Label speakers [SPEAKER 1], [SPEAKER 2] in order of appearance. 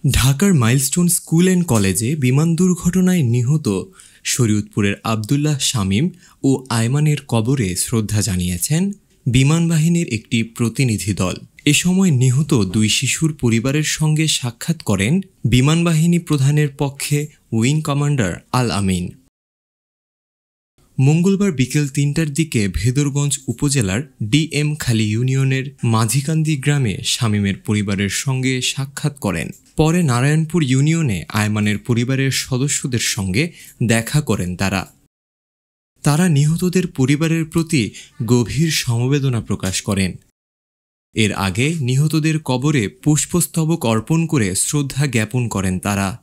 [SPEAKER 1] ঢাকার milestone school and কলেজে বিমান দুর্ঘটনায় নিহত শরীয়তপুরের আবদুল্লাহ শামীম ও আয়মানের কবরে শ্রদ্ধা জানিয়েছেন বিমান বাহিনীর একটি প্রতিনিধি দল। এ সময় নিহত দুই শিশুর পরিবারের সঙ্গে সাক্ষাৎ করেন বিমান বাহিনী প্রধানের পক্ষে উইং কমান্ডার আল আমিন। মঙ্গলবার বিকেল ৩টার দিকে ভেদরগঞ্জ উপজেলার ডিএম খালি ইউনিয়নের মাঝিকান্দি গ্রামে শামীমের পরিবারের সঙ্গে সাক্ষাৎ করেন। পরে নারায়ণপুর ইউনিয়নে আয়মানের পরিবারের সদস্যদের সঙ্গে দেখা করেন তারা নিহতদের পরিবারের প্রতি গভীর সমবেদনা প্রকাশ করেন। এর আগে নিহতদের কবরে পুষ্পস্তবক অর্পণ করে শ্রদ্ধা জ্ঞাপন করেন তারা।